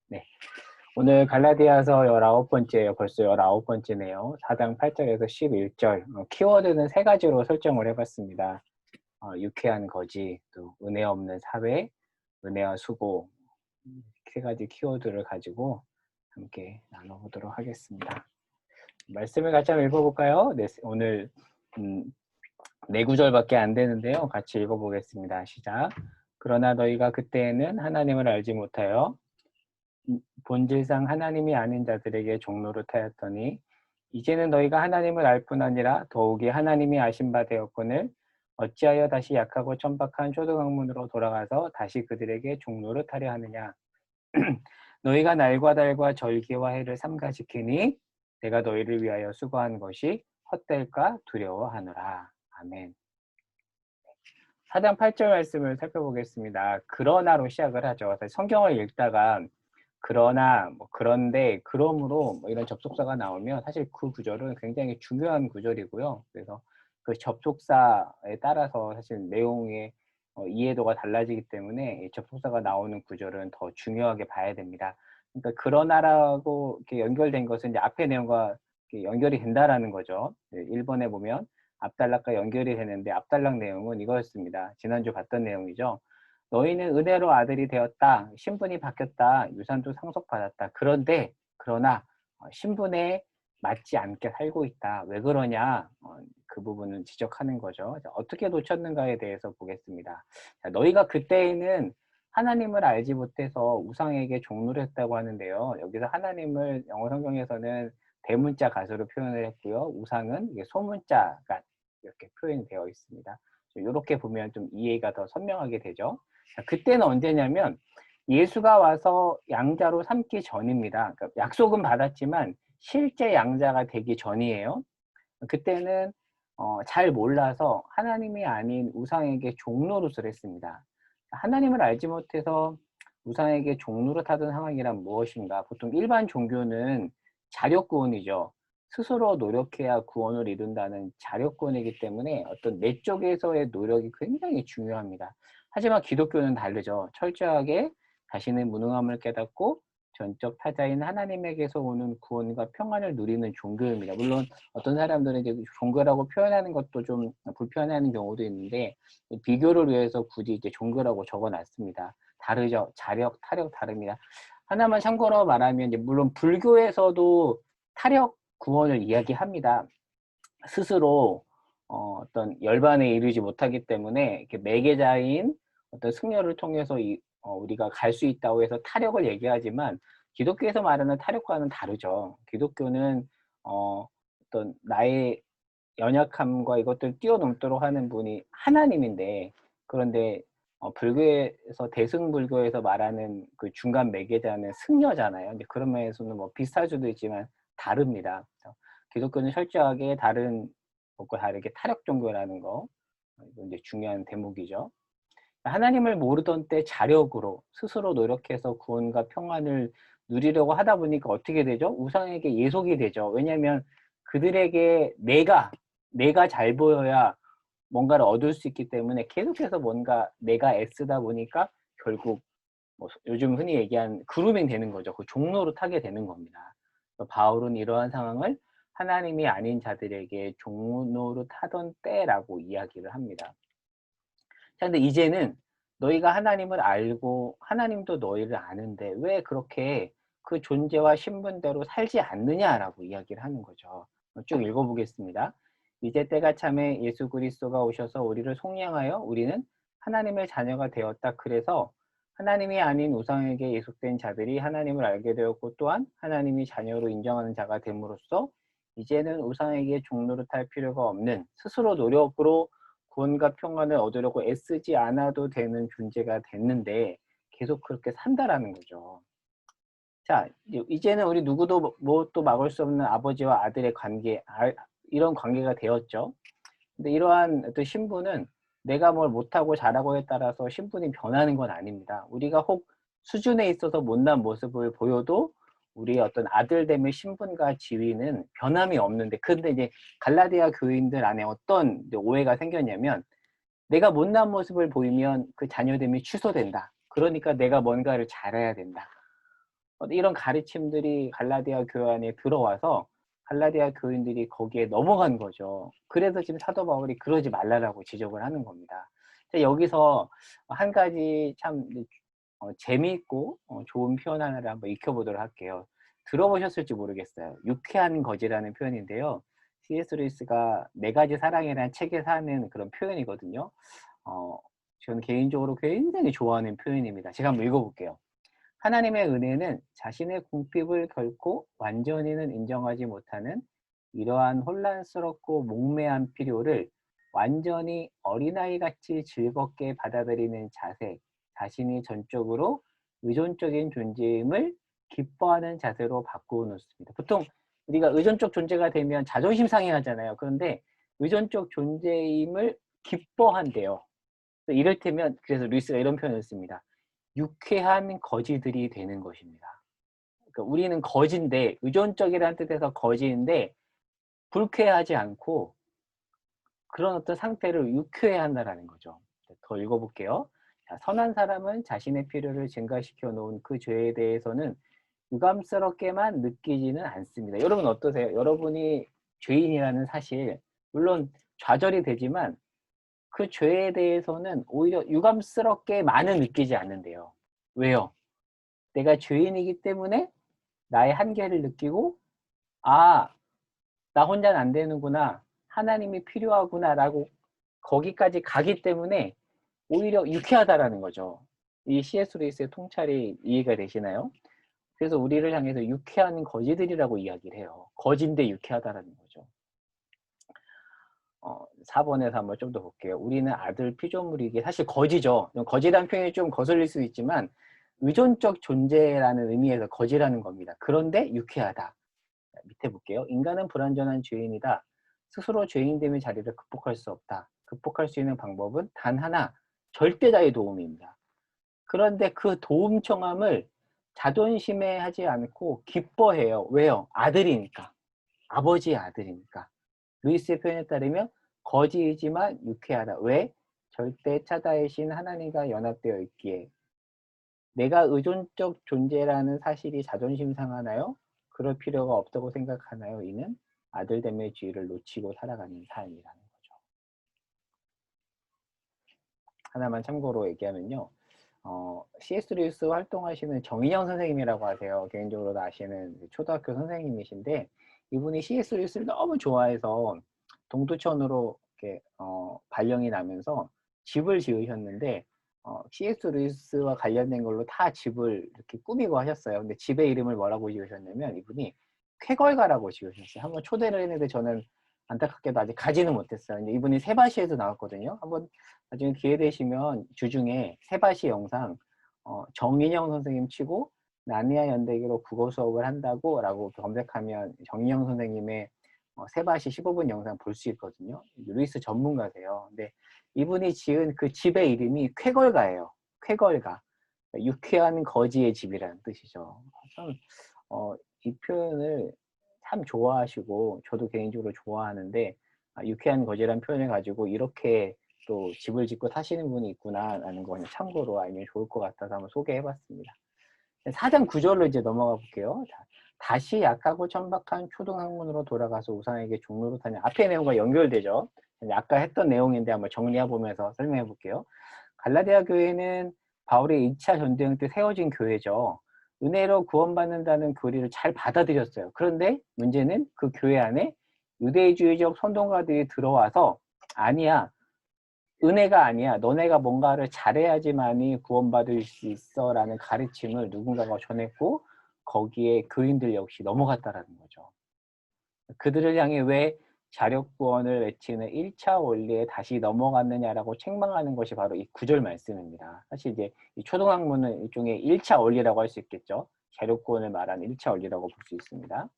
네. 오늘 갈라디아서 19번째예요. 벌써 19번째네요. 4장 8절에서 11절. 키워드는 세 가지로 설정을 해봤습니다. 유쾌한 거지, 또 은혜 없는 사회, 은혜와 수고, 세 가지 키워드를 가지고 함께 나눠보도록 하겠습니다. 말씀을 같이 한번 읽어볼까요? 네, 오늘 네 구절밖에 안 되는데요. 같이 읽어보겠습니다. 시작. 그러나 너희가 그때에는 하나님을 알지 못하여 본질상 하나님이 아닌 자들에게 종노릇하였더니 이제는 너희가 하나님을 알 뿐 아니라 더욱이 하나님이 아신 바 되었거늘 어찌하여 다시 약하고 천박한 초등학문으로 돌아가서 다시 그들에게 종노릇하려 하느냐. 너희가 날과 달과 절기와 해를 삼가 지키니 내가 너희를 위하여 수고한 것이 헛될까 두려워하노라. 아멘. 4장 8절 말씀을 살펴보겠습니다. 그러나로 시작을 하죠. 성경을 읽다가 그러나, 그런데, 그러므로 이런 접속사가 나오면 사실 그 구절은 굉장히 중요한 구절이고요. 그래서 그 접속사에 따라서 사실 내용의 이해도가 달라지기 때문에 이 접속사가 나오는 구절은 더 중요하게 봐야 됩니다. 그러니까 그러나라고 이렇게 연결된 것은 이제 앞의 내용과 연결이 된다라는 거죠. 1번에 보면 앞단락과 연결이 되는데 앞단락 내용은 이거였습니다. 지난주 봤던 내용이죠. 너희는 은혜로 아들이 되었다. 신분이 바뀌었다. 유산도 상속받았다. 그런데 그러나 신분에 맞지 않게 살고 있다. 왜 그러냐? 그 부분은 지적하는 거죠. 자, 어떻게 놓쳤는가에 대해서 보겠습니다. 자, 너희가 그때에는 하나님을 알지 못해서 우상에게 종노를 했다고 하는데요. 여기서 하나님을 영어 성경에서는 대문자 가수로 표현을 했고요. 우상은 이게 소문자가 이렇게 표현이 되어 있습니다. 이렇게 보면 좀 이해가 더 선명하게 되죠. 자, 그때는 언제냐면 예수가 와서 양자로 삼기 전입니다. 그러니까 약속은 받았지만 실제 양자가 되기 전이에요. 그때는 잘 몰라서 하나님이 아닌 우상에게 종노릇을 했습니다. 하나님을 알지 못해서 우상에게 종노릇 하던 상황이란 무엇인가? 보통 일반 종교는 자력구원이죠. 스스로 노력해야 구원을 이룬다는 자력구원이기 때문에 어떤 내 쪽에서의 노력이 굉장히 중요합니다. 하지만 기독교는 다르죠. 철저하게 자신의 무능함을 깨닫고 전적 타자인 하나님에게서 오는 구원과 평안을 누리는 종교입니다. 물론 어떤 사람들은 이제 종교라고 표현하는 것도 좀 불편해하는 경우도 있는데 비교를 위해서 굳이 이제 종교라고 적어놨습니다. 다르죠. 자력, 타력 다릅니다. 하나만 참고로 말하면 이제 물론 불교에서도 타력 구원을 이야기합니다. 스스로 어떤 열반에 이르지 못하기 때문에 이렇게 매개자인 어떤 승려를 통해서 우리가 갈 수 있다고 해서 타력을 얘기하지만 기독교에서 말하는 타력과는 다르죠. 기독교는 어떤 나의 연약함과 이것들을 뛰어넘도록 하는 분이 하나님인데 그런데 불교에서 대승불교에서 말하는 그 중간 매개자는 승려잖아요. 근데 그런 면에서는 뭐 비슷할 수도 있지만 다릅니다. 기독교는 철저하게 다른 것과 다르게 타력 종교라는 거 이건 이제 중요한 대목이죠. 하나님을 모르던 때 자력으로 스스로 노력해서 구원과 평안을 누리려고 하다 보니까 어떻게 되죠? 우상에게 예속이 되죠. 왜냐하면 그들에게 내가 잘 보여야 뭔가를 얻을 수 있기 때문에 계속해서 뭔가 내가 애쓰다 보니까 결국 뭐 요즘 흔히 얘기하는 그루밍 되는 거죠. 그 종로로 타게 되는 겁니다. 바울은 이러한 상황을 하나님이 아닌 자들에게 종로로 타던 때라고 이야기를 합니다. 자, 근데 이제는 너희가 하나님을 알고 하나님도 너희를 아는데 왜 그렇게 그 존재와 신분대로 살지 않느냐라고 이야기를 하는 거죠. 쭉 읽어보겠습니다. 이제 때가 참에 예수 그리스도가 오셔서 우리를 속량하여 우리는 하나님의 자녀가 되었다. 그래서 하나님이 아닌 우상에게 예속된 자들이 하나님을 알게 되었고 또한 하나님이 자녀로 인정하는 자가 됨으로써 이제는 우상에게 종노릇할 필요가 없는 스스로 노력으로 구원과 평안을 얻으려고 애쓰지 않아도 되는 존재가 됐는데 계속 그렇게 산다라는 거죠. 자, 이제는 우리 누구도 뭐 또 막을 수 없는 아버지와 아들의 관계, 이런 관계가 되었죠. 근데 이러한 어떤 신분은 내가 뭘 못하고 잘하고에 따라서 신분이 변하는 건 아닙니다. 우리가 혹 수준에 있어서 못난 모습을 보여도 우리의 어떤 아들됨의 신분과 지위는 변함이 없는데, 근데 이제 갈라디아 교인들 안에 어떤 오해가 생겼냐면 내가 못난 모습을 보이면 그 자녀됨이 취소된다. 그러니까 내가 뭔가를 잘해야 된다. 이런 가르침들이 갈라디아 교회 안에 들어와서 갈라디아 교인들이 거기에 넘어간 거죠. 그래서 지금 사도 바울이 그러지 말라라고 지적을 하는 겁니다. 여기서 한 가지 참 재미있고 좋은 표현 하나를 한번 익혀보도록 할게요. 들어보셨을지 모르겠어요. 유쾌한 거지라는 표현인데요. C.S. 루이스가 네 가지 사랑이라는 책에서 하는 그런 표현이거든요. 저는 개인적으로 굉장히 좋아하는 표현입니다. 제가 한번 읽어볼게요. 하나님의 은혜는 자신의 궁핍을 결코 완전히는 인정하지 못하는 이러한 혼란스럽고 몽매한 필요를 완전히 어린아이같이 즐겁게 받아들이는 자세, 자신이 전적으로 의존적인 존재임을 기뻐하는 자세로 바꾸어 놓습니다. 보통 우리가 의존적 존재가 되면 자존심 상해하잖아요. 그런데 의존적 존재임을 기뻐한대요. 이를테면 그래서 루이스가 이런 표현을 씁니다. 유쾌한 거지들이 되는 것입니다. 그러니까 우리는 거지인데 의존적이라는 뜻에서 거지인데 불쾌하지 않고 그런 어떤 상태를 유쾌해 한다라는 거죠. 더 읽어볼게요. 자, 선한 사람은 자신의 필요를 증가시켜 놓은 그 죄에 대해서는 유감스럽게만 느끼지는 않습니다. 여러분 어떠세요? 여러분이 죄인이라는 사실 물론 좌절이 되지만 그 죄에 대해서는 오히려 유감스럽게만은 느끼지 않는데요. 왜요? 내가 죄인이기 때문에 나의 한계를 느끼고 아, 나 혼자는 안 되는구나. 하나님이 필요하구나라고 거기까지 가기 때문에 오히려 유쾌하다라는 거죠. 이 C.S. 루이스의 통찰이 이해가 되시나요? 그래서 우리를 향해서 유쾌한 거지들이라고 이야기를 해요. 거진데 유쾌하다라는 거죠. 4번에서 한번 좀 더 볼게요. 우리는 아들 피조물이기에 사실 거지죠. 거지라는 표현이 좀 거슬릴 수 있지만 의존적 존재라는 의미에서 거지라는 겁니다. 그런데 유쾌하다. 밑에 볼게요. 인간은 불완전한 죄인이다. 스스로 죄인됨의 자리를 극복할 수 없다. 극복할 수 있는 방법은 단 하나, 절대자의 도움입니다. 그런데 그 도움 청함을 자존심에 하지 않고 기뻐해요. 왜요? 아들이니까. 아버지의 아들이니까. 루이스의 표현에 따르면 거지이지만 유쾌하다. 왜? 절대 차다이신 하나님과 연합되어 있기에. 내가 의존적 존재라는 사실이 자존심 상하나요? 그럴 필요가 없다고 생각하나요? 이는 아들됨의 지위를 놓치고 살아가는 삶이라는 거죠. 하나만 참고로 얘기하면요. C.S. 루이스 활동하시는 정인영 선생님이라고 하세요. 개인적으로도 아시는 초등학교 선생님이신데 이분이 C.S. 루이스를 너무 좋아해서 동두천으로 이렇게 발령이 나면서 집을 지으셨는데 C.S. 루이스와 관련된 걸로 다 집을 이렇게 꾸미고 하셨어요. 근데 집의 이름을 뭐라고 지으셨냐면 이분이 쾌걸가라고 지으셨어요. 한번 초대를 했는데 저는 안타깝게도 아직 가지는 못했어요. 근데 이분이 세바시에도 나왔거든요. 한번 나중에 기회 되시면 주중에 세바시 영상 정인영 선생님 치고 나니아 연대기로 국어 수업을 한다고 라고 검색하면 정인영 선생님의 세바시 15분 영상 볼 수 있거든요. 루이스 전문가세요. 근데 이분이 지은 그 집의 이름이 쾌걸가예요. 쾌걸가. 유쾌한 거지의 집이라는 뜻이죠. 참, 이 표현을 참 좋아하시고 저도 개인적으로 좋아하는데 유쾌한 거지라는 표현을 가지고 이렇게 또 집을 짓고 사시는 분이 있구나라는 거 그냥 참고로 알면 좋을 것 같아서 한번 소개해봤습니다. 4장 9절로 이제 넘어가 볼게요. 자, 다시 약하고 천박한 초등학문으로 돌아가서 우상에게 종로로 타냐. 앞의 내용과 연결되죠. 아까 했던 내용인데 한번 정리해보면서 설명해 볼게요. 갈라디아 교회는 바울의 2차 전쟁 때 세워진 교회죠. 은혜로 구원받는다는 교리를 잘 받아들였어요. 그런데 문제는 그 교회 안에 유대주의적 선동가들이 들어와서 아니야. 은혜가 아니야. 너네가 뭔가를 잘해야지만이 구원받을 수 있어 라는 가르침을 누군가가 전했고 거기에 교인들 역시 넘어갔다라는 거죠. 그들을 향해 왜 자력구원을 외치는 1차 원리에 다시 넘어갔느냐라고 책망하는 것이 바로 이 9절 말씀입니다. 사실 이제 이 초등학문은 일종의 1차 원리라고 할 수 있겠죠. 자력구원을 말하는 1차 원리라고 볼 수 있습니다.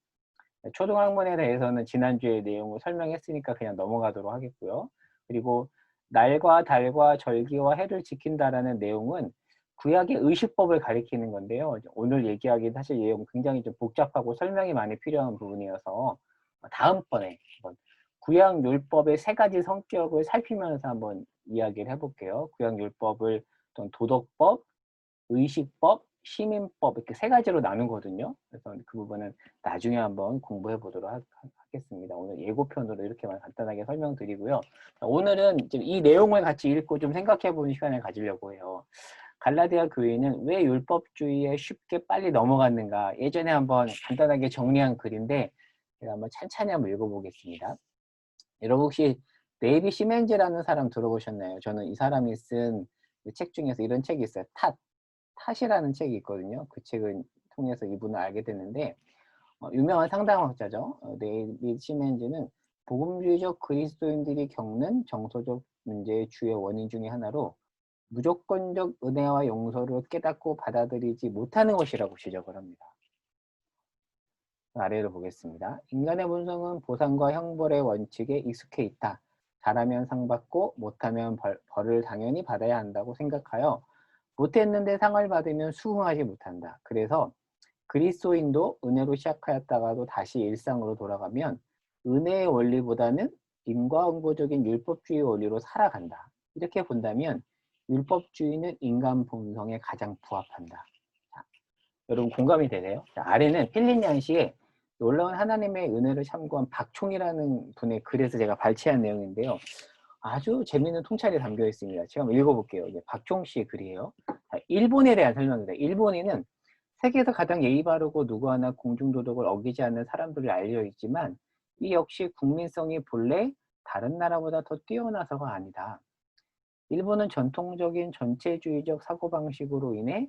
초등학문에 대해서는 지난주에 내용을 설명했으니까 그냥 넘어가도록 하겠고요. 그리고 날과 달과 절기와 해를 지킨다라는 내용은 구약의 의식법을 가리키는 건데요. 오늘 얘기하기는 사실 내용 굉장히 좀 복잡하고 설명이 많이 필요한 부분이어서 다음번에 한번 구약 율법의 세 가지 성격을 살피면서 한번 이야기를 해볼게요. 구약 율법을 어떤 도덕법, 의식법, 시민법 이렇게 세 가지로 나누거든요. 그래서 그 부분은 나중에 한번 공부해 보도록 하겠습니다. 오늘 예고편으로 이렇게만 간단하게 설명드리고요. 오늘은 좀 이 내용을 같이 읽고 좀 생각해 보는 시간을 가지려고 해요. 갈라디아 교회는 왜 율법주의에 쉽게 빨리 넘어갔는가? 예전에 한번 간단하게 정리한 글인데 제가 한번 찬찬히 한번 읽어보겠습니다. 여러분 혹시 데이비 시멘즈라는 사람 들어보셨나요? 저는 이 사람이 쓴 책 중에서 이런 책이 있어요. 탓이라는 책이 있거든요. 그 책을 통해서 이분을 알게 됐는데 유명한 상담학자죠. 데이비 시멘즈는 복음주의적 그리스도인들이 겪는 정서적 문제의 주요 원인 중에 하나로 무조건적 은혜와 용서를 깨닫고 받아들이지 못하는 것이라고 지적을 합니다. 아래로 보겠습니다. 인간의 본성은 보상과 형벌의 원칙에 익숙해 있다. 잘하면 상 받고 못하면 벌을 당연히 받아야 한다고 생각하여 못했는데 상을 받으면 수긍하지 못한다. 그래서 그리스도인도 은혜로 시작하였다가도 다시 일상으로 돌아가면 은혜의 원리보다는 인과응보적인 율법주의 원리로 살아간다. 이렇게 본다면 율법주의는 인간 본성에 가장 부합한다. 자, 여러분 공감이 되세요? 자, 아래는 필립 얀시의 놀라운 하나님의 은혜를 참고한 박총이라는 분의 글에서 제가 발췌한 내용인데요. 아주 재미있는 통찰이 담겨 있습니다. 제가 한번 읽어볼게요. 이제 박총 씨의 글이에요. 자, 일본에 대한 설명입니다. 일본인은 세계에서 가장 예의 바르고 누구 하나 공중도덕을 어기지 않는 사람들이 알려 있지만 이 역시 국민성이 본래 다른 나라보다 더 뛰어나서가 아니다. 일본은 전통적인 전체주의적 사고방식으로 인해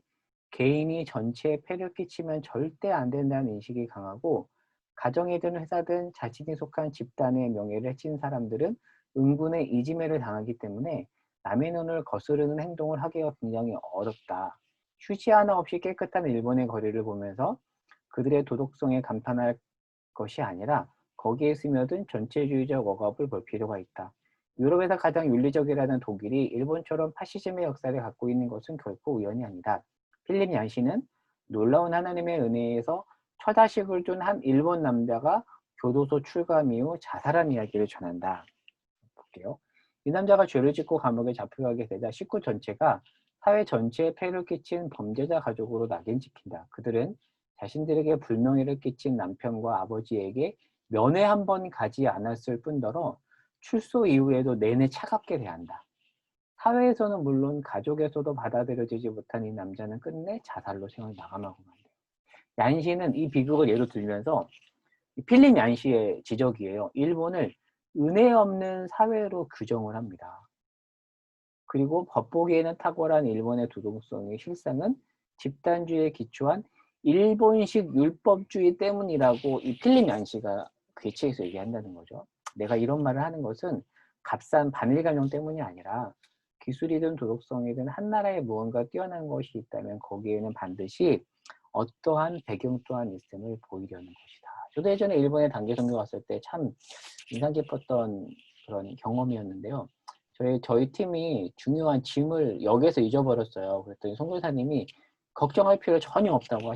개인이 전체에 폐를 끼치면 절대 안 된다는 인식이 강하고 가정이든 회사든 자신이 속한 집단의 명예를 해친 사람들은 은근의 이지매를 당하기 때문에 남의 눈을 거스르는 행동을 하기가 굉장히 어렵다. 휴지 하나 없이 깨끗한 일본의 거리를 보면서 그들의 도덕성에 감탄할 것이 아니라 거기에 스며든 전체주의적 억압을 볼 필요가 있다. 유럽에서 가장 윤리적이라는 독일이 일본처럼 파시즘의 역사를 갖고 있는 것은 결코 우연이 아니다. 필립 얀시는 놀라운 하나님의 은혜에서 처자식을 둔 한 일본 남자가 교도소 출감 이후 자살한 이야기를 전한다. 볼게요. 이 남자가 죄를 짓고 감옥에 잡혀가게 되자 식구 전체가 사회 전체에 폐를 끼친 범죄자 가족으로 낙인찍힌다. 그들은 자신들에게 불명예를 끼친 남편과 아버지에게 면회 한 번 가지 않았을 뿐더러 출소 이후에도 내내 차갑게 대한다. 사회에서는 물론 가족에서도 받아들여지지 못한 이 남자는 끝내 자살로 생을 마감하고 만다. 얀시는 이 비극을 예로 들면서 필립 얀시의 지적이에요. 일본을 은혜 없는 사회로 규정을 합니다. 그리고 겉보기에는 탁월한 일본의 도덕성의 실상은 집단주의에 기초한 일본식 율법주의 때문이라고 이 필립 얀시가 괴치해서 얘기한다는 거죠. 내가 이런 말을 하는 것은 값싼 반일감정 때문이 아니라 기술이든 도덕성이든 한 나라에 무언가 뛰어난 것이 있다면 거기에는 반드시 어떠한 배경 또한 있음을 보이려는 것이다. 저도 예전에 일본에 단기 선교 갔을 때 참 인상 깊었던 그런 경험이었는데요. 저희 팀이 중요한 짐을 역에서 잊어버렸어요. 그랬더니 선교사님이 걱정할 필요 전혀 없다고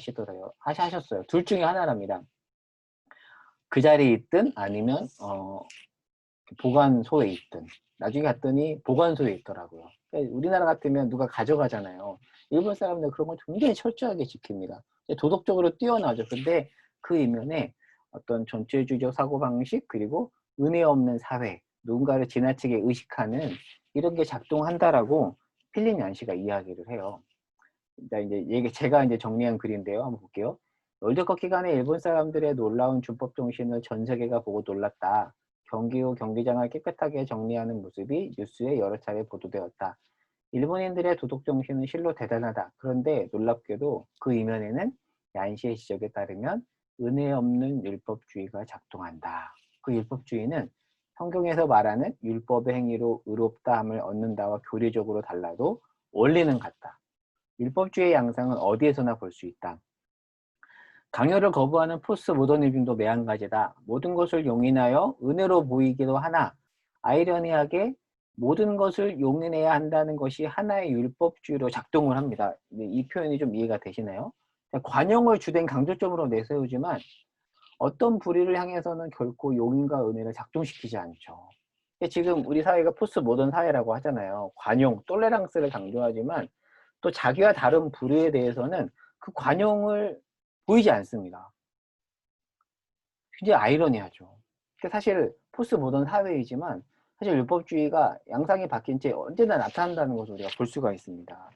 하셨어요. 둘 중에 하나랍니다. 그 자리에 있든 아니면 보관소에 있든. 나중에 갔더니 보관소에 있더라고요. 그러니까 우리나라 같으면 누가 가져가잖아요. 일본 사람들 그런 걸 굉장히 철저하게 지킵니다. 도덕적으로 뛰어나죠. 근데 그 이면에 어떤 전체주의적 사고방식 그리고 은혜 없는 사회, 누군가를 지나치게 의식하는 이런 게 작동한다라고 필립 얀시가 이야기를 해요. 제가 이제 정리한 글인데요. 한번 볼게요. 월드컵 기간에 일본 사람들의 놀라운 준법 정신을 전 세계가 보고 놀랐다. 경기 후 경기장을 깨끗하게 정리하는 모습이 뉴스에 여러 차례 보도되었다. 일본인들의 도덕 정신은 실로 대단하다. 그런데 놀랍게도 그 이면에는 얀시의 지적에 따르면 은혜 없는 율법주의가 작동한다. 그 율법주의는 성경에서 말하는 율법의 행위로 의롭다함을 얻는다와 교리적으로 달라도 원리는 같다. 율법주의의 양상은 어디에서나 볼 수 있다. 강요를 거부하는 포스트 모더니즘도 매한가지다. 모든 것을 용인하여 은혜로 보이기도 하나 아이러니하게 모든 것을 용인해야 한다는 것이 하나의 율법주의로 작동을 합니다. 이 표현이 좀 이해가 되시나요? 관용을 주된 강조점으로 내세우지만 어떤 불의를 향해서는 결코 용인과 은혜를 작동시키지 않죠. 지금 우리 사회가 포스트 모던 사회라고 하잖아요. 관용, 톨레랑스를 강조하지만 또 자기와 다른 불의에 대해서는 그 관용을 보이지 않습니다. 굉장히 아이러니하죠. 사실 포스트 모던 사회이지만 사실 율법주의가 양상이 바뀐 채 언제나 나타난다는 것을 우리가 볼 수가 있습니다.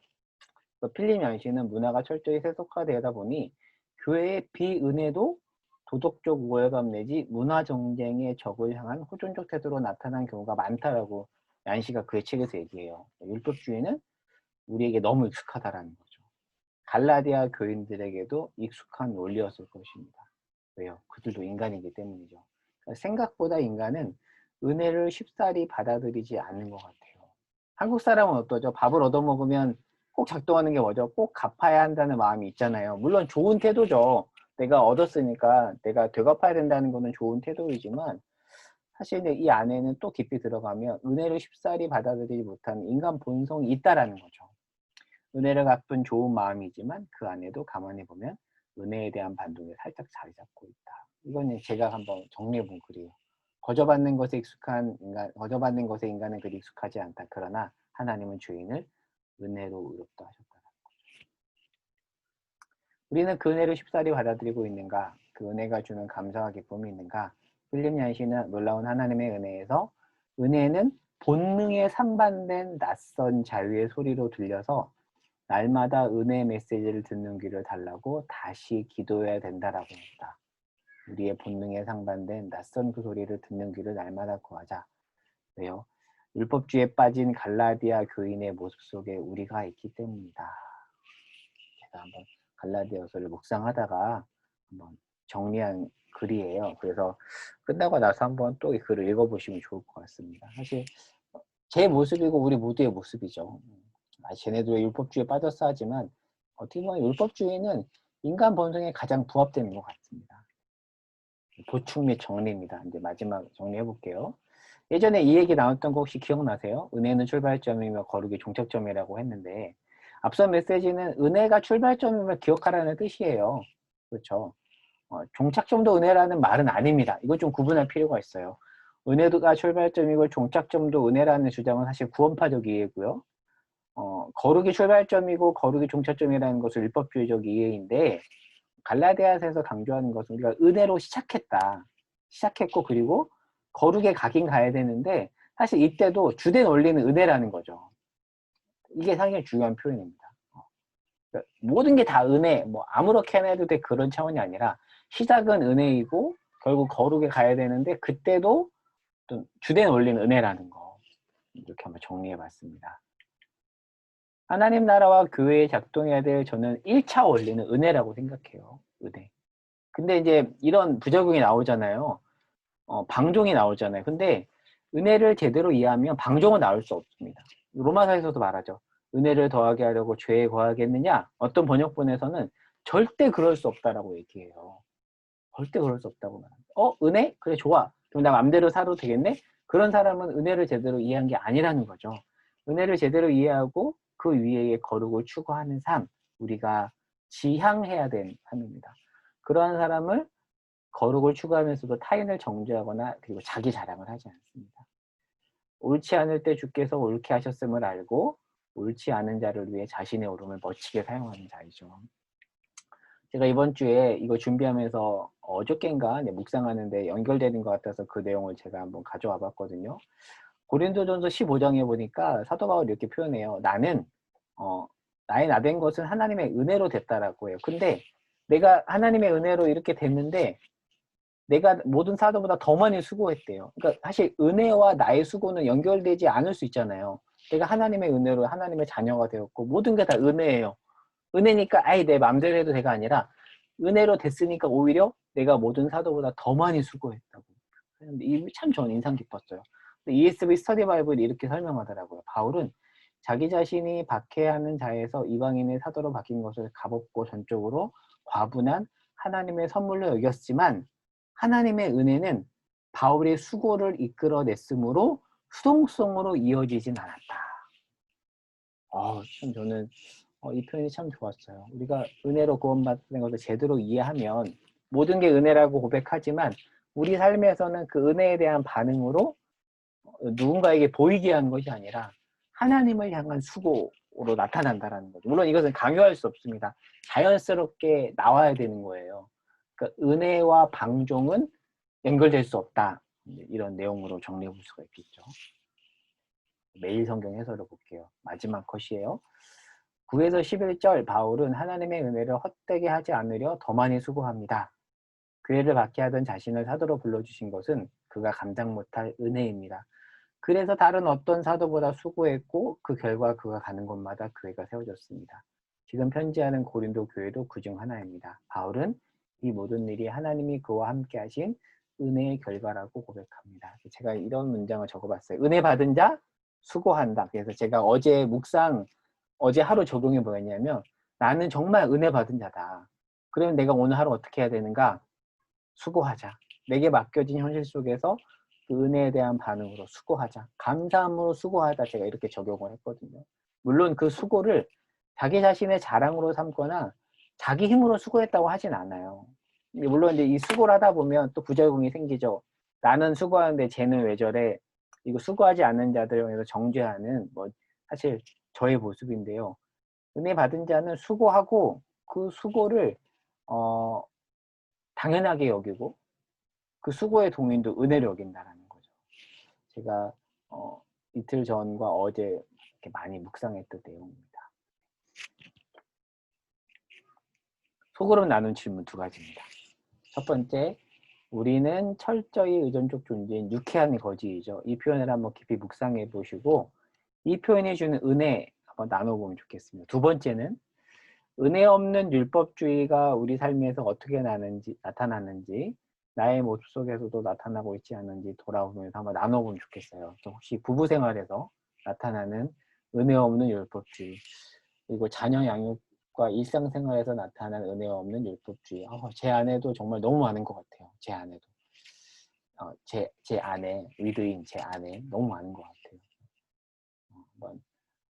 필립 얀시는 문화가 철저히 세속화되다 보니 교회의 비은혜도 도덕적 우월감 내지 문화 정쟁의 적을 향한 호전적 태도로 나타난 경우가 많다라고 얀시가 그의 책에서 얘기해요. 율법주의는 우리에게 너무 익숙하다라는 거죠. 갈라디아 교인들에게도 익숙한 논리였을 것입니다. 왜요? 그들도 인간이기 때문이죠. 그러니까 생각보다 인간은 은혜를 쉽사리 받아들이지 않는 것 같아요. 한국 사람은 어떠죠? 밥을 얻어먹으면 꼭 작동하는 게 뭐죠? 꼭 갚아야 한다는 마음이 있잖아요. 물론 좋은 태도죠. 내가 얻었으니까 내가 되갚아야 된다는 것은 좋은 태도이지만 사실 이 안에는 또 깊이 들어가면 은혜를 쉽사리 받아들이지 못하는 인간 본성이 있다라는 거죠. 은혜를 갚은 좋은 마음이지만 그 안에도 가만히 보면 은혜에 대한 반동이 살짝 자리 잡고 있다. 이건 제가 한번 정리해 본 글이에요. 거저받는 것에 익숙한 인간, 거저받는 것에 인간은 그리 익숙하지 않다. 그러나 하나님은 죄인을 은혜로 의롭다 하셨다는 거죠. 우리는 그 은혜를 쉽사리 받아들이고 있는가? 그 은혜가 주는 감사와 기쁨이 있는가? 필립 얀시는 놀라운 하나님의 은혜에서 은혜는 본능에 상반된 낯선 자유의 소리로 들려서 날마다 은혜의 메시지를 듣는 귀를 달라고 다시 기도해야 된다라고 했다. 우리의 본능에 상반된 낯선 그 소리를 듣는 귀를 날마다 구하자. 왜요? 율법주의에 빠진 갈라디아 교인의 모습 속에 우리가 있기 때문이다. 제가 한번 갈라디아서를 묵상하다가 한번 정리한 글이에요. 그래서 끝나고 나서 한번 또 이 글을 읽어보시면 좋을 것 같습니다. 사실 제 모습이고 우리 모두의 모습이죠. 쟤네들의 율법주의에 빠졌어 하지만 어떻게 보면 율법주의는 인간 본성에 가장 부합되는 것 같습니다. 보충 및 정리입니다. 이제 마지막 정리해 볼게요. 예전에 이 얘기 나왔던 거 혹시 기억나세요? 은혜는 출발점이며 거룩이 종착점이라고 했는데 앞선 메시지는 은혜가 출발점이며 기억하라는 뜻이에요. 그렇죠? 종착점도 은혜라는 말은 아닙니다. 이거 좀 구분할 필요가 있어요. 은혜가 출발점이고 종착점도 은혜라는 주장은 사실 구원파적 이해고요. 거룩이 출발점이고 거룩이 종착점이라는 것은 율법주의적 이해인데 갈라디아서에서 강조하는 것은 우리가 은혜로 시작했고 그리고 거룩에 가긴 가야 되는데 사실 이때도 주된 원리는 은혜라는 거죠. 이게 상당히 중요한 표현입니다. 그러니까 모든 게 다 은혜, 뭐 아무렇게나 해도 돼 그런 차원이 아니라 시작은 은혜이고 결국 거룩에 가야 되는데 그때도 좀 주된 원리는 은혜라는 거 이렇게 한번 정리해 봤습니다. 하나님 나라와 교회에 작동해야 될 저는 1차 원리는 은혜라고 생각해요. 은혜. 근데 이제 이런 부작용이 나오잖아요. 방종이 나오잖아요. 근데 은혜를 제대로 이해하면 방종은 나올 수 없습니다. 로마서에서도 말하죠. 은혜를 더하게 하려고 죄에 거하겠느냐? 어떤 번역본에서는 절대 그럴 수 없다라고 얘기해요. 절대 그럴 수 없다고 말합니다. 은혜? 그래 좋아. 그럼 나 맘대로 살아도 되겠네? 그런 사람은 은혜를 제대로 이해한 게 아니라는 거죠. 은혜를 제대로 이해하고 그 위에 거룩을 추구하는 삶, 우리가 지향해야 되는 삶입니다. 그러한 사람을 거룩을 추구하면서도 타인을 정죄하거나 그리고 자기 자랑을 하지 않습니다. 옳지 않을 때 주께서 옳게 하셨음을 알고 옳지 않은 자를 위해 자신의 옳음을 멋지게 사용하는 자이죠. 제가 이번 주에 이거 준비하면서 어저께인가 묵상하는데 연결되는 것 같아서 그 내용을 제가 한번 가져와 봤거든요. 고린도전서 15장에 보니까 사도 바울이 이렇게 표현해요. 나는 나의 나된 것은 하나님의 은혜로 됐다라고 해요. 근데 내가 하나님의 은혜로 이렇게 됐는데 내가 모든 사도보다 더 많이 수고했대요. 그러니까 사실 은혜와 나의 수고는 연결되지 않을 수 있잖아요. 내가 하나님의 은혜로 하나님의 자녀가 되었고 모든 게 다 은혜예요. 은혜니까 아이 내 맘대로 해도 돼가 아니라 은혜로 됐으니까 오히려 내가 모든 사도보다 더 많이 수고했다고. 이게 참 저는 인상 깊었어요. ESV 스터디 바이블이 이렇게 설명하더라고요. 바울은 자기 자신이 박해하는 자에서 이방인의 사도로 바뀐 것을 값없고 전적으로 과분한 하나님의 선물로 여겼지만 하나님의 은혜는 바울의 수고를 이끌어냈으므로 수동성으로 이어지진 않았다. 참 저는 이 표현이 참 좋았어요. 우리가 은혜로 구원받는 것을 제대로 이해하면 모든 게 은혜라고 고백하지만 우리 삶에서는 그 은혜에 대한 반응으로 누군가에게 보이게 하는 것이 아니라 하나님을 향한 수고, 방종으로 나타난다라는 거죠. 물론 이것은 강요할 수 없습니다. 자연스럽게 나와야 되는 거예요. 그러니까 은혜와 방종은 연결될 수 없다. 이런 내용으로 정리해 볼 수가 있겠죠. 매일 성경 해설을 볼게요. 마지막 컷이에요. 9에서 11절 바울은 하나님의 은혜를 헛되게 하지 않으려 더 많이 수고합니다. 그 애를 받게 하던 자신을 사도로 불러주신 것은 그가 감당 못할 은혜입니다. 그래서 다른 어떤 사도보다 수고했고 그 결과 그가 가는 곳마다 교회가 세워졌습니다. 지금 편지하는 고린도 교회도 그중 하나입니다. 바울은 이 모든 일이 하나님이 그와 함께 하신 은혜의 결과라고 고백합니다. 제가 이런 문장을 적어봤어요. 은혜 받은 자 수고한다. 그래서 제가 어제 하루 적용해 보였냐면 나는 정말 은혜 받은 자다. 그러면 내가 오늘 하루 어떻게 해야 되는가? 수고하자. 내게 맡겨진 현실 속에서 그 은혜에 대한 반응으로 수고하자. 감사함으로 수고하자. 제가 이렇게 적용을 했거든요. 물론 그 수고를 자기 자신의 자랑으로 삼거나 자기 힘으로 수고했다고 하진 않아요. 물론 이제 이 수고를 하다 보면 또 부작용이 생기죠. 나는 수고하는데 쟤는 왜 저래? 이거 수고하지 않는 자들을 위해서 정죄하는 뭐 사실 저의 모습인데요. 은혜 받은 자는 수고하고 그 수고를 당연하게 여기고 그 수고의 동인도 은혜를 여긴다라는 거죠. 제가 이틀 전과 어제 이렇게 많이 묵상했던 내용입니다. 속으로 나눈 질문 두 가지입니다. 첫 번째, 우리는 철저히 의존적 존재인 유쾌한 거지이죠. 이 표현을 한번 깊이 묵상해 보시고 이 표현이 주는 은혜 한번 나눠보면 좋겠습니다. 두 번째는 은혜 없는 율법주의가 우리 삶에서 어떻게 나타나는지 나의 모습 속에서도 나타나고 있지 않은지 돌아보면서 한번 나눠보면 좋겠어요. 혹시 부부 생활에서 나타나는 은혜 없는 율법주의 그리고 자녀 양육과 일상생활에서 나타나는 은혜 없는 율법주의 제 아내도 정말 너무 많은 것 같아요. 제 아내도 제 아내 위드인 제 아내 너무 많은 것 같아요. 한번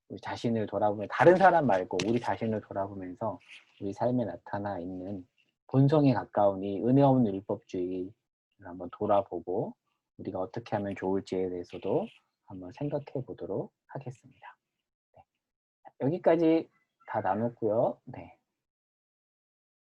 우리 자신을 돌아보면 다른 사람 말고 우리 자신을 돌아보면서 우리 삶에 나타나 있는 본성에 가까운 이 은혜 없는 율법주의를 한번 돌아보고 우리가 어떻게 하면 좋을지에 대해서도 한번 생각해 보도록 하겠습니다. 네. 여기까지 다 나눴고요. 네.